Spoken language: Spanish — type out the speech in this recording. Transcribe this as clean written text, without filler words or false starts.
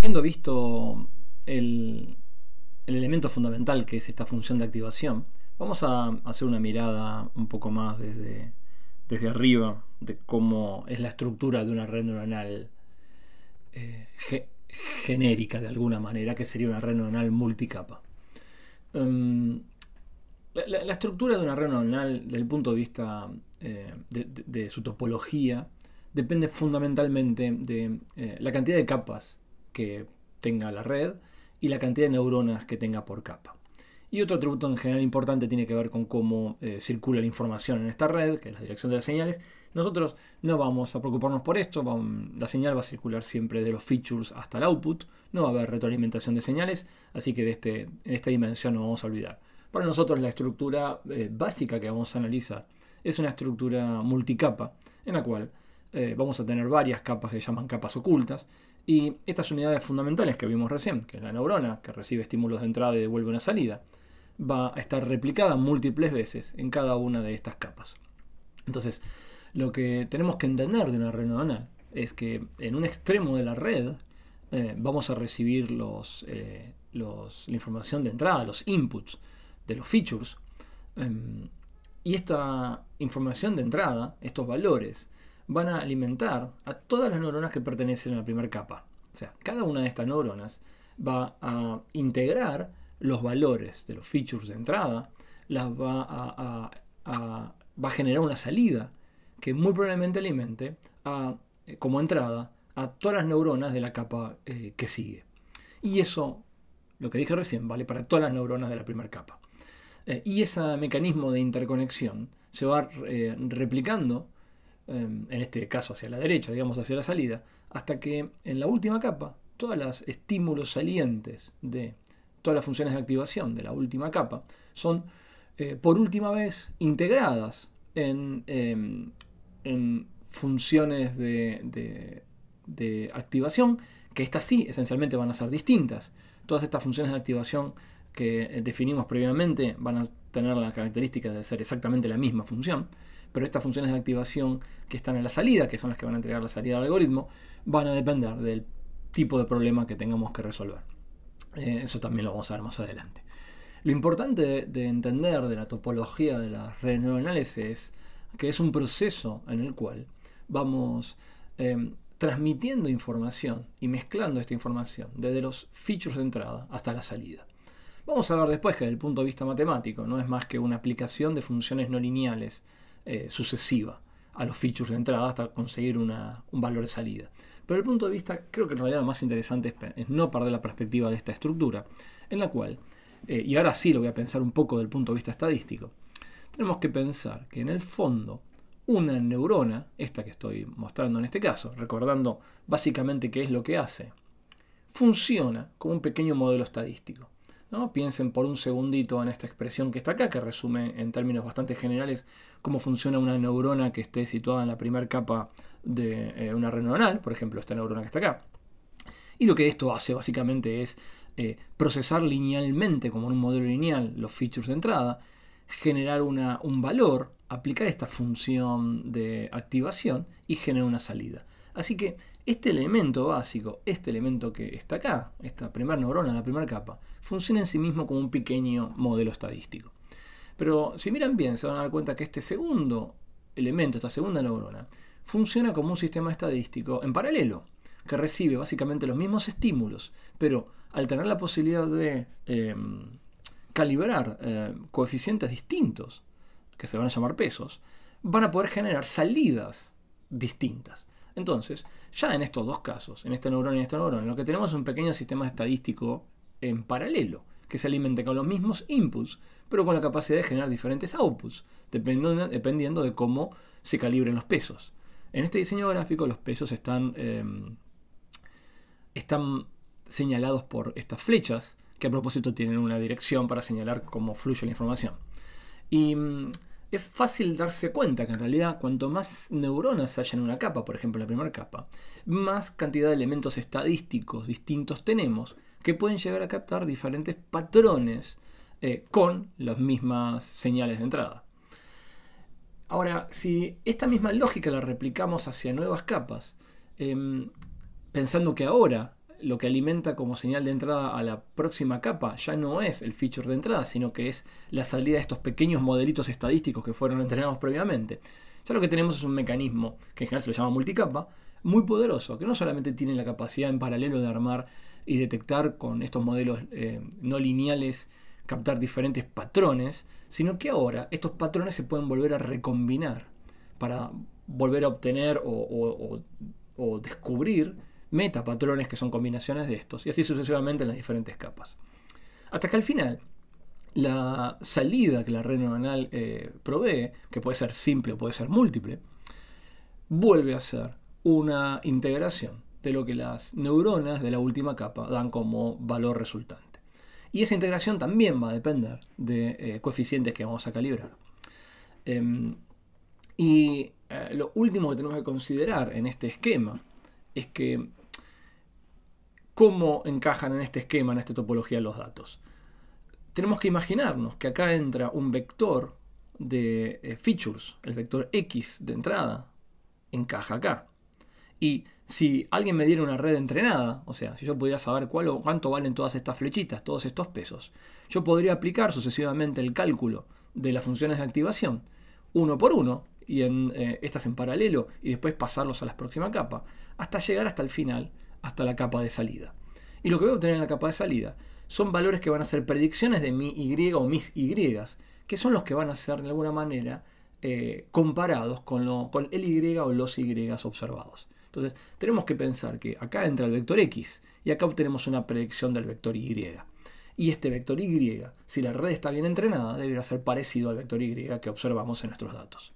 Habiendo visto el elemento fundamental que es esta función de activación, vamos a hacer una mirada un poco más desde arriba de cómo es la estructura de una red neuronal genérica de alguna manera, que sería una red neuronal multicapa. La estructura de una red neuronal, desde el punto de vista de su topología, depende fundamentalmente de la cantidad de capas que tenga la red y la cantidad de neuronas que tenga por capa. Y otro atributo en general importante tiene que ver con cómo circula la información en esta red, que es la dirección de las señales. Nosotros no vamos a preocuparnos por esto, la señal va a circular siempre de los features hasta el output, no va a haber retroalimentación de señales, así que en esta dimensión no vamos a olvidar. Para nosotros la estructura básica que vamos a analizar es una estructura multicapa, en la cual vamos a tener varias capas que se llaman capas ocultas, y estas unidades fundamentales que vimos recién, que es la neurona, que recibe estímulos de entrada y devuelve una salida, va a estar replicada múltiples veces en cada una de estas capas. Entonces, lo que tenemos que entender de una red neuronal es que en un extremo de la red vamos a recibir la información de entrada, los inputs de los features, y esta información de entrada, estos valores, van a alimentar a todas las neuronas que pertenecen a la primera capa. O sea, cada una de estas neuronas va a integrar los valores de los features de entrada, va a generar una salida que muy probablemente alimente como entrada a todas las neuronas de la capa que sigue. Y eso, lo que dije recién, vale para todas las neuronas de la primera capa. Y ese mecanismo de interconexión se va replicando, en este caso hacia la derecha, digamos hacia la salida, hasta que en la última capa, todos los estímulos salientes de todas las funciones de activación de la última capa son por última vez integradas en funciones de activación, que estas sí esencialmente van a ser distintas. Todas estas funciones de activación que definimos previamente van a tener la característica de ser exactamente la misma función, pero estas funciones de activación que están en la salida, que son las que van a entregar la salida al algoritmo, van a depender del tipo de problema que tengamos que resolver. Eso también lo vamos a ver más adelante. Lo importante de entender de la topología de las redes neuronales es que es un proceso en el cual vamos transmitiendo información y mezclando esta información desde los features de entrada hasta la salida. Vamos a ver después que desde el punto de vista matemático no es más que una aplicación de funciones no lineales sucesiva a los features de entrada hasta conseguir un valor de salida. Pero desde el punto de vista, creo que en realidad lo más interesante es no perder la perspectiva de esta estructura, en la cual, y ahora sí lo voy a pensar un poco desde el punto de vista estadístico, tenemos que pensar que en el fondo una neurona, esta que estoy mostrando en este caso, recordando básicamente qué es lo que hace, funciona como un pequeño modelo estadístico, ¿no? Piensen por un segundito en esta expresión que está acá, que resume en términos bastante generales cómo funciona una neurona que esté situada en la primera capa de una red neuronal, por ejemplo esta neurona que está acá. Y lo que esto hace básicamente es procesar linealmente, como en un modelo lineal, los features de entrada, generar un valor, aplicar esta función de activación y generar una salida. Así que este elemento básico, este elemento que está acá, esta primera neurona, la primera capa, funciona en sí mismo como un pequeño modelo estadístico. Pero si miran bien, se van a dar cuenta que este segundo elemento, esta segunda neurona, funciona como un sistema estadístico en paralelo, que recibe básicamente los mismos estímulos, pero al tener la posibilidad de calibrar coeficientes distintos, que se van a llamar pesos, van a poder generar salidas distintas. Entonces, ya en estos dos casos, en esta neurona y esta neurona, lo que tenemos es un pequeño sistema estadístico en paralelo, que se alimenta con los mismos inputs, pero con la capacidad de generar diferentes outputs, dependiendo de cómo se calibren los pesos. En este diseño gráfico los pesos están señalados por estas flechas, que a propósito tienen una dirección para señalar cómo fluye la información. Y es fácil darse cuenta que en realidad cuanto más neuronas haya en una capa, por ejemplo en la primera capa, más cantidad de elementos estadísticos distintos tenemos que pueden llegar a captar diferentes patrones con las mismas señales de entrada. Ahora, si esta misma lógica la replicamos hacia nuevas capas, pensando que ahora lo que alimenta como señal de entrada a la próxima capa ya no es el feature de entrada, sino que es la salida de estos pequeños modelitos estadísticos que fueron entrenados previamente. Ya lo que tenemos es un mecanismo, que en general se lo llama multicapa, muy poderoso, que no solamente tiene la capacidad en paralelo de armar y detectar con estos modelos no lineales, captar diferentes patrones, sino que ahora estos patrones se pueden volver a recombinar para volver a obtener o descubrir metapatrones que son combinaciones de estos, y así sucesivamente en las diferentes capas. Hasta que al final, la salida que la red neuronal provee, que puede ser simple o puede ser múltiple, vuelve a ser una integración de lo que las neuronas de la última capa dan como valor resultante. Y esa integración también va a depender de coeficientes que vamos a calibrar. Lo último que tenemos que considerar en este esquema es que cómo encajan en este esquema, en esta topología, los datos. Tenemos que imaginarnos que acá entra un vector de features, el vector X de entrada, encaja acá. Y si alguien me diera una red entrenada, o sea, si yo pudiera saber cuánto valen todas estas flechitas, todos estos pesos, yo podría aplicar sucesivamente el cálculo de las funciones de activación, uno por uno, y estas en paralelo, y después pasarlos a la próxima capa, hasta llegar hasta el final, hasta la capa de salida. Y lo que voy a obtener en la capa de salida son valores que van a ser predicciones de mi Y o mis Y, que son los que van a ser de alguna manera comparados con el Y o los Y observados. Entonces tenemos que pensar que acá entra el vector X y acá obtenemos una predicción del vector Y. Y este vector Y, si la red está bien entrenada, deberá ser parecido al vector Y que observamos en nuestros datos.